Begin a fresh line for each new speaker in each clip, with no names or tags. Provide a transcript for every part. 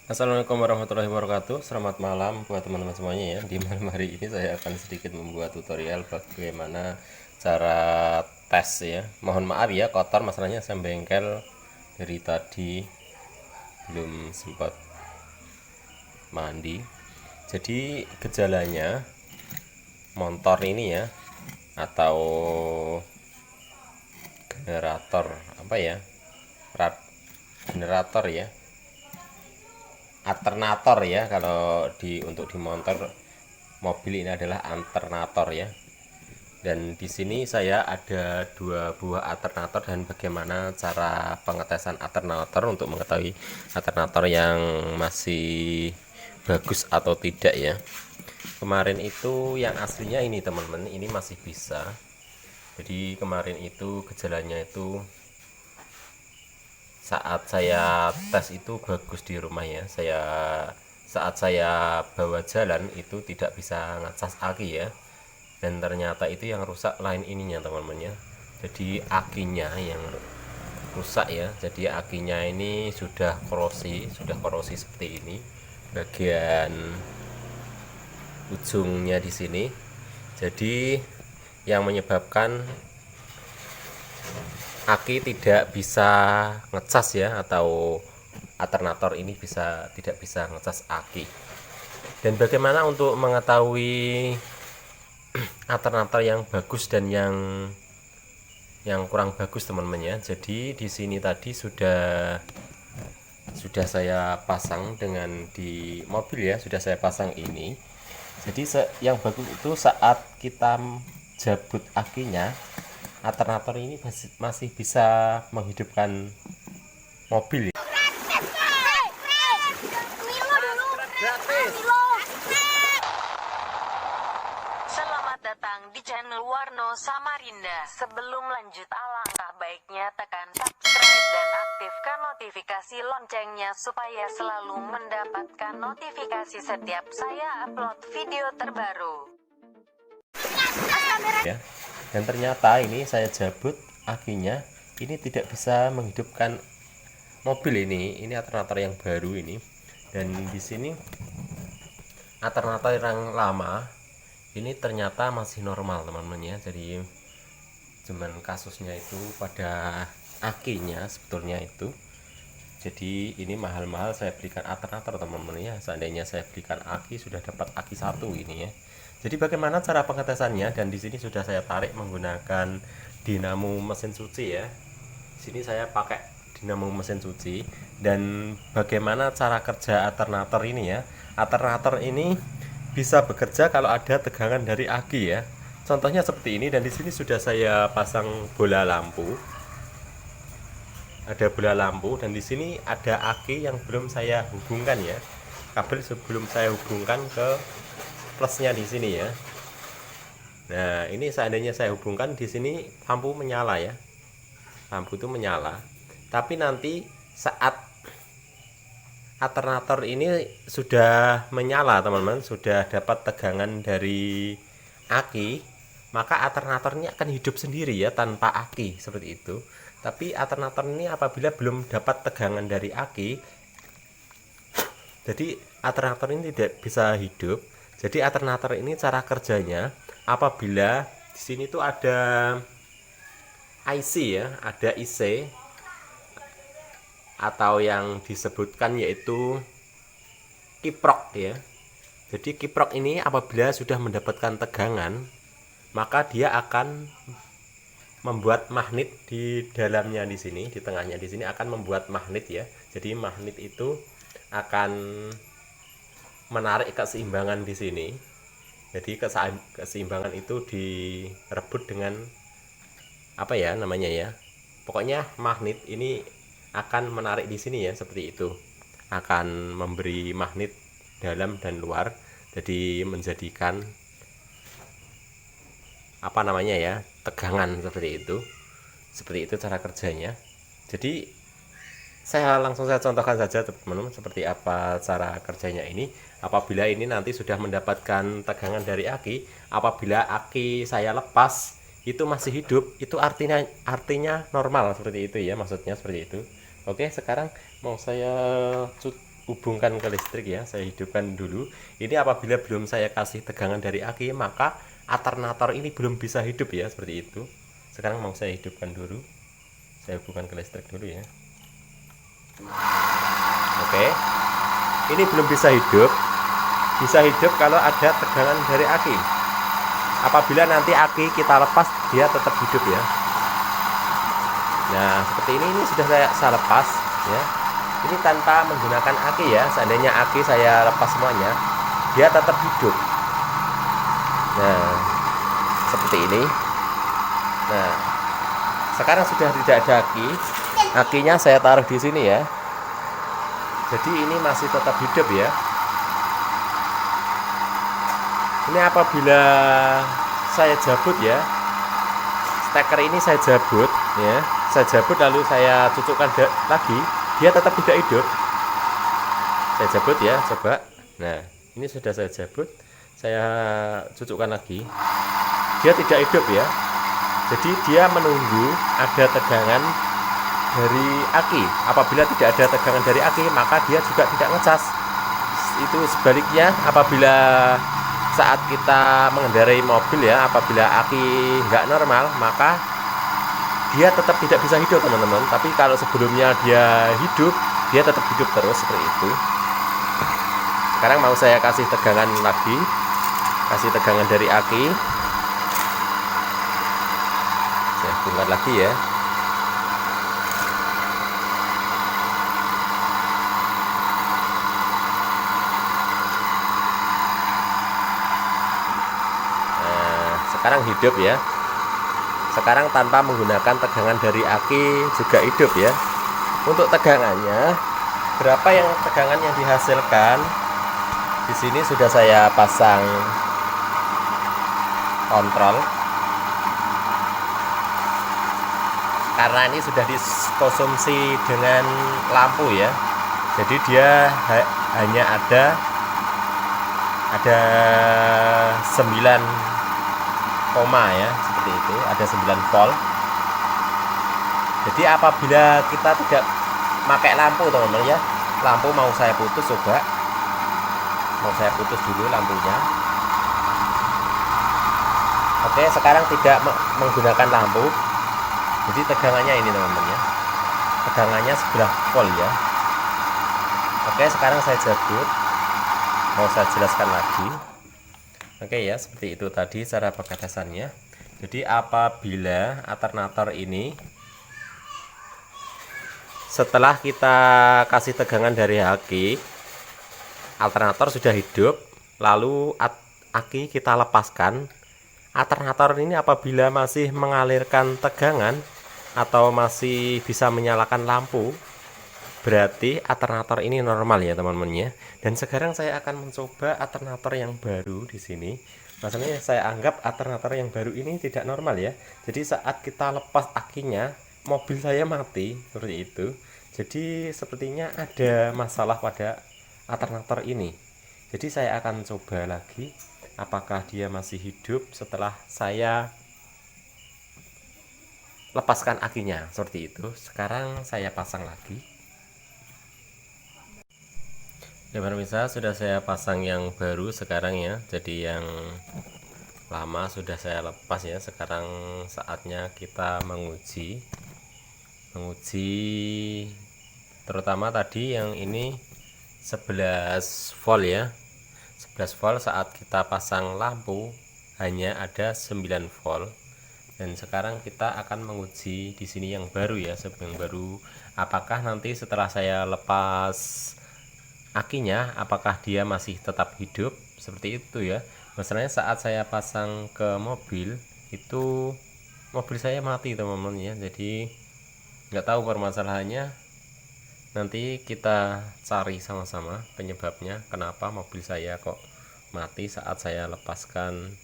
Assalamualaikum warahmatullahi wabarakatuh. Selamat malam buat teman-teman semuanya ya. Di malam hari ini saya akan sedikit membuat tutorial bagaimana cara tes ya. Mohon maaf ya, kotor masalahnya, saya bengkel dari tadi belum sempat mandi. Jadi gejalanya motor ini ya, atau generator apa ya, generator ya, alternator ya, kalau untuk di motor mobil ini adalah alternator ya. Dan di sini saya ada dua buah alternator dan bagaimana cara pengetesan alternator untuk mengetahui alternator yang masih bagus atau tidak ya. Kemarin itu yang aslinya ini teman-teman, ini masih bisa. Jadi kemarin itu gejalanya itu saat saya tes itu bagus di rumah ya. Saat saya bawa jalan itu tidak bisa ngecas aki ya. Dan ternyata itu yang rusak lain ininya teman-teman ya. Jadi akinya yang rusak ya. Jadi akinya ini sudah korosi seperti ini. Bagian ujungnya di sini. Jadi yang menyebabkan aki tidak bisa ngecas ya, atau alternator ini tidak bisa ngecas aki. Dan bagaimana untuk mengetahui alternator yang bagus dan yang kurang bagus teman-teman ya. Jadi di sini tadi sudah saya pasang dengan di mobil ya, sudah saya pasang ini. Jadi yang bagus itu saat kita jabut akinya, alternator ini masih bisa menghidupkan mobil.
Selamat datang di channel Warno Samarinda. Sebelum lanjut, alangkah baiknya tekan subscribe dan aktifkan notifikasi loncengnya supaya selalu mendapatkan notifikasi setiap saya upload video terbaru.
Ya. Dan ternyata ini saya jabut akinya, ini tidak bisa menghidupkan mobil ini alternator yang baru ini. Dan di sini alternator yang lama ini ternyata masih normal teman-teman ya. Jadi cuman kasusnya itu pada akinya sebetulnya itu. Jadi ini mahal-mahal saya belikan alternator teman-teman ya. Seandainya saya belikan aki, sudah dapat aki satu ini ya. Jadi bagaimana cara pengetesannya? Dan di sini sudah saya tarik menggunakan dinamo mesin cuci ya. Di sini saya pakai dinamo mesin cuci. Dan bagaimana cara kerja alternator ini ya? Alternator ini bisa bekerja kalau ada tegangan dari aki ya. Contohnya seperti ini, dan di sini sudah saya pasang bola lampu. Ada bola lampu, dan di sini ada aki yang belum saya hubungkan ya. Kabel sebelum saya hubungkan ke plusnya di sini ya. Nah, ini seandainya saya hubungkan, di sini lampu menyala ya. Lampu itu menyala. Tapi nanti saat alternator ini sudah menyala teman-teman, sudah dapat tegangan dari aki, maka alternator ini akan hidup sendiri ya, tanpa aki seperti itu. Tapi alternator ini apabila belum dapat tegangan dari aki, jadi alternator ini tidak bisa hidup. Jadi alternator ini cara kerjanya, apabila di sini tuh ada IC ya, ada IC atau yang disebutkan yaitu kiprok ya. Jadi kiprok ini apabila sudah mendapatkan tegangan, maka dia akan membuat magnet di dalamnya di sini, di tengahnya di sini akan membuat magnet ya. Jadi magnet itu akan menarik keseimbangan di sini. Jadi keseimbangan itu direbut dengan apa ya namanya ya. Pokoknya magnet ini akan menarik di sini ya, seperti itu. Akan memberi magnet dalam dan luar. Jadi menjadikan apa namanya ya, tegangan seperti itu. Seperti itu cara kerjanya. Jadi saya contohkan saja teman-teman seperti apa cara kerjanya ini. Apabila ini nanti sudah mendapatkan tegangan dari aki, apabila aki saya lepas itu masih hidup, itu artinya normal seperti itu ya, maksudnya seperti itu. Oke, sekarang mau saya hubungkan ke listrik ya, saya hidupkan dulu. Ini apabila belum saya kasih tegangan dari aki, maka alternator ini belum bisa hidup ya, seperti itu. Sekarang mau saya hidupkan dulu, saya hubungkan ke listrik dulu ya. Oke, ini belum bisa hidup. Bisa hidup kalau ada tegangan dari aki. Apabila nanti aki kita lepas, dia tetap hidup ya. Nah, seperti ini sudah saya lepas ya. Ini tanpa menggunakan aki ya. Seandainya aki saya lepas semuanya, dia tetap hidup. Nah, seperti ini. Nah, sekarang sudah tidak ada aki. Akinya saya taruh di sini ya. Jadi ini masih tetap hidup ya. Ini apabila saya jabut ya, steker ini saya jabut ya, saya jabut lalu saya cucukkan lagi, dia tetap tidak hidup. Saya jabut ya, coba. Nah, ini sudah saya jabut, saya cucukkan lagi, dia tidak hidup ya. Jadi dia menunggu ada tegangan dari aki. Apabila tidak ada tegangan dari aki, maka dia juga tidak ngecas. Itu sebaliknya, apabila saat kita mengendarai mobil ya, apabila aki nggak normal, maka dia tetap tidak bisa hidup teman-teman. Tapi kalau sebelumnya dia hidup, dia tetap hidup terus seperti itu. Sekarang mau saya kasih tegangan lagi, kasih tegangan dari aki. Saya hubungkan lagi ya. Sekarang hidup ya. Sekarang tanpa menggunakan tegangan dari aki juga hidup ya. Untuk tegangannya, berapa yang tegangan yang dihasilkan? Di sini sudah saya pasang kontrol. Karena ini sudah dikonsumsi dengan lampu ya. Jadi dia hanya ada 9 koma ya, seperti itu, ada 9 volt. Jadi apabila kita tidak pakai lampu teman-teman ya, lampu mau saya putus, coba mau saya putus dulu lampunya. Oke, sekarang tidak menggunakan lampu, jadi tegangannya ini teman-teman ya, tegangannya 11 volt ya. Oke, sekarang saya jabut, mau saya jelaskan lagi. Oke ya, seperti itu tadi cara pengetesannya. Jadi apabila alternator ini setelah kita kasih tegangan dari aki, alternator sudah hidup, lalu aki kita lepaskan, alternator ini apabila masih mengalirkan tegangan atau masih bisa menyalakan lampu, berarti alternator ini normal ya teman-teman ya. Dan sekarang saya akan mencoba alternator yang baru di sini. Masalahnya saya anggap alternator yang baru ini tidak normal ya. Jadi saat kita lepas akinya, mobil saya mati seperti itu. Jadi sepertinya ada masalah pada alternator ini. Jadi saya akan coba lagi apakah dia masih hidup setelah saya lepaskan akinya seperti itu. Sekarang saya pasang lagi. Ya pemirsa, sudah saya pasang yang baru sekarang ya. Jadi yang lama sudah saya lepas ya. Sekarang saatnya kita menguji terutama tadi yang ini 11 volt ya. 11 volt saat kita pasang lampu hanya ada 9 volt. Dan sekarang kita akan menguji di sini yang baru ya, yang baru. Apakah nanti setelah saya lepas akinya, apakah dia masih tetap hidup seperti itu ya. Masalahnya saat saya pasang ke mobil itu, mobil saya mati teman-teman ya. Jadi nggak tahu permasalahannya, nanti kita cari sama-sama penyebabnya kenapa mobil saya kok mati saat saya lepaskan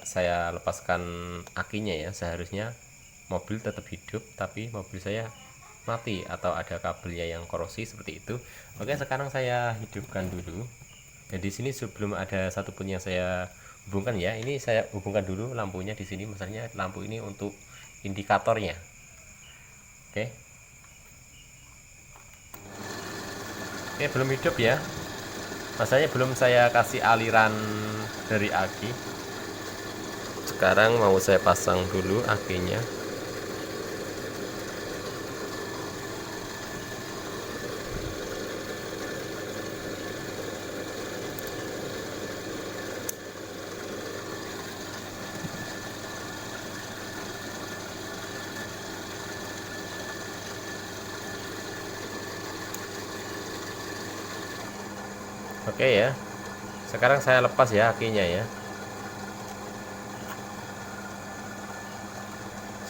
saya lepaskan akinya ya. Seharusnya mobil tetap hidup, tapi mobil saya mati atau ada kabelnya yang korosi seperti itu. Oke, sekarang saya hidupkan dulu. Dan di sini sebelum ada satupun yang saya hubungkan ya, ini saya hubungkan dulu lampunya di sini. Misalnya lampu ini untuk indikatornya. Oke. Oke, belum hidup ya. Masanya belum saya kasih aliran dari aki. Sekarang mau saya pasang dulu akinya. Oke ya. Sekarang saya lepas ya akinya ya.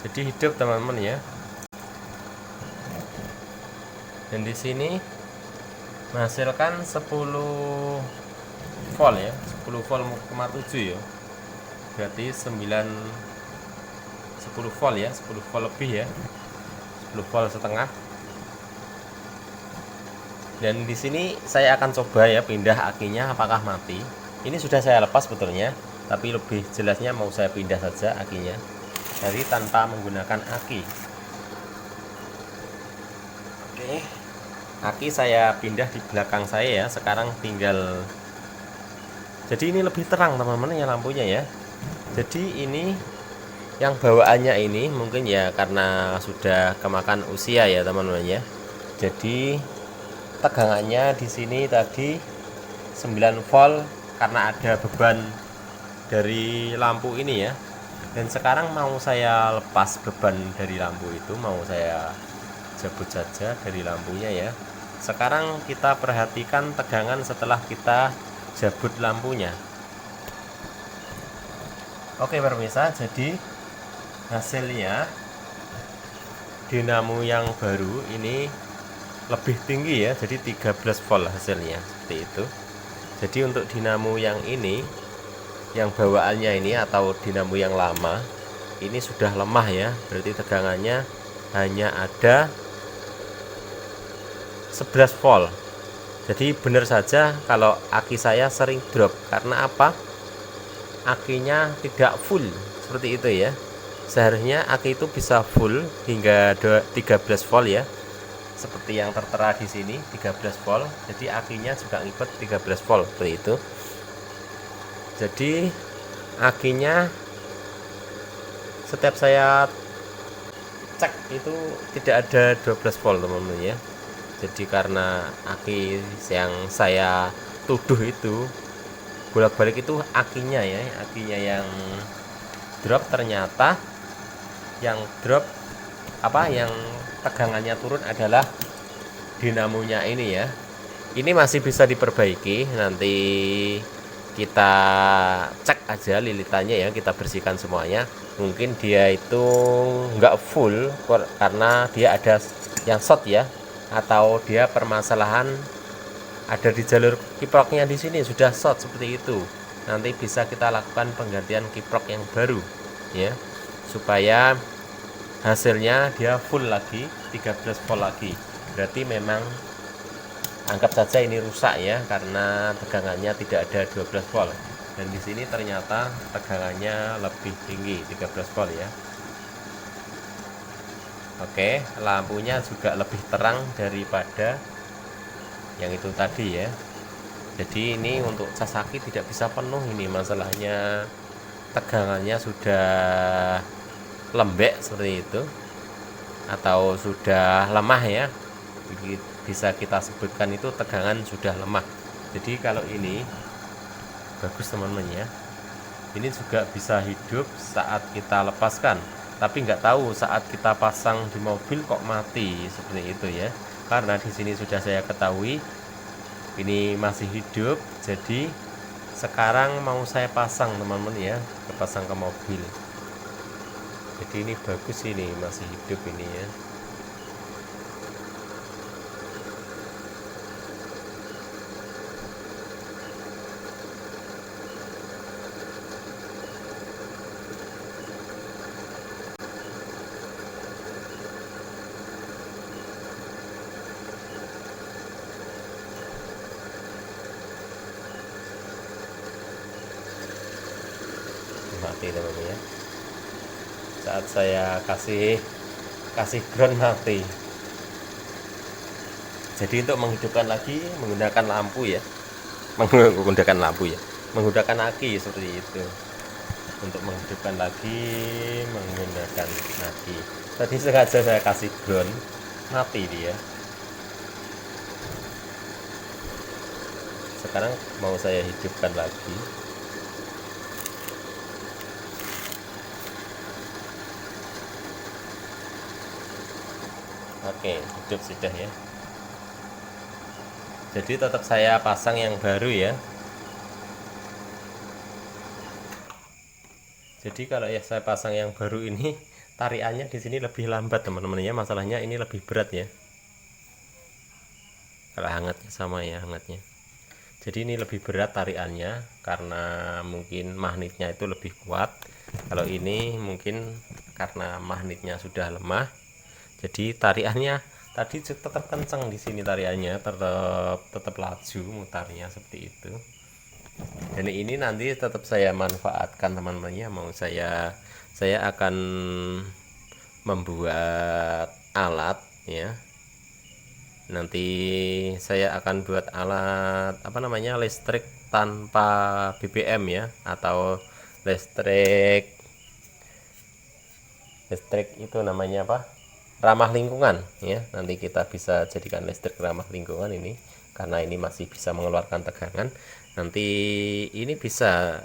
Jadi hidup teman-teman ya. Dan di sini menghasilkan 10 volt ya, 10 volt 0,7 ya. Berarti 10 volt ya, 10 volt lebih ya. 10 volt setengah. Dan di sini saya akan coba ya pindah akinya apakah mati. Ini sudah saya lepas sebetulnya, tapi lebih jelasnya mau saya pindah saja akinya. Jadi tanpa menggunakan aki. Oke. Aki saya pindah di belakang saya ya. Sekarang tinggal. Jadi ini lebih terang teman-teman ya lampunya ya. Jadi ini yang bawaannya ini mungkin ya karena sudah kemakan usia ya teman-teman ya. Jadi tegangannya di sini tadi 9 volt karena ada beban dari lampu ini ya. Dan sekarang mau saya lepas beban dari lampu itu, mau saya cabut saja dari lampunya ya. Sekarang kita perhatikan tegangan setelah kita cabut lampunya. Oke pemirsa, jadi hasilnya dinamo yang baru ini lebih tinggi ya, jadi 13 volt hasilnya seperti itu. Jadi untuk dinamo yang ini, yang bawaannya ini atau dinamo yang lama ini sudah lemah ya, berarti tegangannya hanya ada 11 volt. Jadi benar saja kalau aki saya sering drop. Karena apa? Akinya tidak full seperti itu ya. Seharusnya aki itu bisa full hingga 13 volt ya. Seperti yang tertera di sini 13 volt. Jadi akinya juga ngikut 13 volt seperti itu. Jadi akinya setiap saya cek itu tidak ada 12 volt teman-teman ya. Jadi karena aki yang saya tuduh itu bolak-balik itu akinya ya, akinya yang drop, ternyata yang drop yang tegangannya turun adalah dinamonya ini ya. Ini masih bisa diperbaiki, nanti kita cek aja lilitannya ya, kita bersihkan semuanya. Mungkin dia itu enggak full karena dia ada yang short ya, atau dia permasalahan ada di jalur kiproknya di sini sudah short seperti itu. Nanti bisa kita lakukan penggantian kiprok yang baru ya, supaya hasilnya dia full lagi 13 volt lagi. Berarti memang anggap saja ini rusak ya, karena tegangannya tidak ada 12 volt. Dan di sini ternyata tegangannya lebih tinggi 13 volt ya. Oke, lampunya juga lebih terang daripada yang itu tadi ya. Jadi ini untuk cas aki tidak bisa penuh, ini masalahnya tegangannya sudah lembek seperti itu atau sudah lemah ya, bisa kita sebutkan itu tegangan sudah lemah. Jadi kalau ini bagus teman-teman ya, ini juga bisa hidup saat kita lepaskan, tapi nggak tahu saat kita pasang di mobil kok mati seperti itu ya. Karena di sini sudah saya ketahui ini masih hidup, jadi sekarang mau saya pasang teman-teman ya, pasang ke mobil. Jadi ini bagus, ini masih hidup ini ya. Mati teman-teman ya, saat saya kasih ground mati. Jadi untuk menghidupkan lagi menggunakan lampu ya, menggunakan aki seperti itu. Untuk menghidupkan lagi menggunakan aki. Tadi sengaja saya kasih ground, mati dia. Sekarang mau saya hidupkan lagi. Oke, hidup sudah ya. Jadi tetap saya pasang yang baru ya. Jadi kalau ya saya pasang yang baru ini tariannya di sini lebih lambat teman-teman ya. Masalahnya ini lebih berat ya. Kalau hangatnya sama ya hangatnya. Jadi ini lebih berat tariannya karena mungkin magnetnya itu lebih kuat. Kalau ini mungkin karena magnetnya sudah lemah. Jadi tariannya tadi tetap kencang di sini tariannya, tetap laju mutarnya seperti itu. Dan ini nanti tetap saya manfaatkan teman-temannya, mau saya akan membuat alat ya. Nanti saya akan buat alat apa namanya, listrik tanpa BBM ya, atau listrik itu namanya apa, ramah lingkungan ya. Nanti kita bisa jadikan listrik ramah lingkungan ini karena ini masih bisa mengeluarkan tegangan. Nanti ini bisa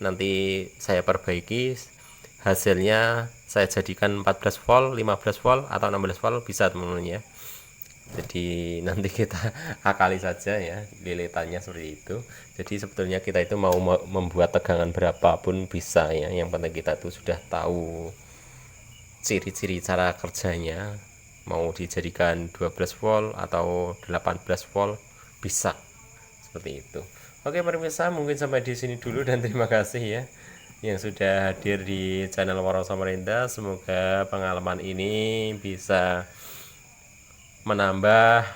nanti saya perbaiki, hasilnya saya jadikan 14 volt, 15 volt atau 16 volt bisa teman-teman ya. Jadi nanti kita akali saja ya lilitannya seperti itu. Jadi sebetulnya kita itu mau membuat tegangan berapapun bisa ya, yang penting kita itu sudah tahu ciri-ciri cara kerjanya, mau dijadikan 12 volt atau 18 volt bisa seperti itu. Oke pemirsa, mungkin sampai di sini dulu dan terima kasih ya yang sudah hadir di channel Warno Samarinda. Semoga pengalaman ini bisa menambah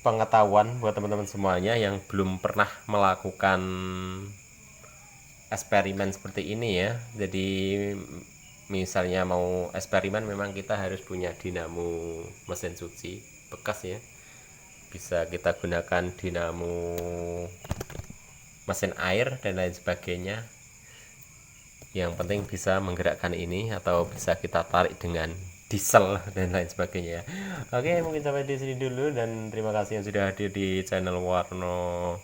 pengetahuan buat teman-teman semuanya yang belum pernah melakukan eksperimen seperti ini ya. Jadi misalnya mau eksperimen memang kita harus punya dinamo mesin cuci bekas ya. Bisa kita gunakan dinamo mesin air dan lain sebagainya. Yang penting bisa menggerakkan ini, atau bisa kita tarik dengan diesel dan lain sebagainya. Oke, mungkin sampai di sini dulu dan terima kasih yang sudah hadir di channel Warno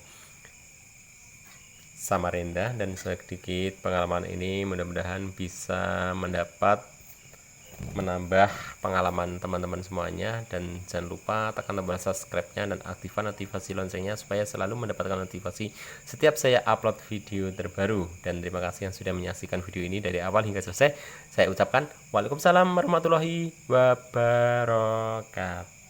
Samarinda. Dan sedikit pengalaman ini mudah-mudahan bisa menambah pengalaman teman-teman semuanya. Dan jangan lupa tekan tombol subscribe-nya dan aktifkan notifikasi loncengnya supaya selalu mendapatkan notifikasi setiap saya upload video terbaru. Dan terima kasih yang sudah menyaksikan video ini dari awal hingga selesai. Saya ucapkan Waalaikumsalam warahmatullahi wabarakatuh.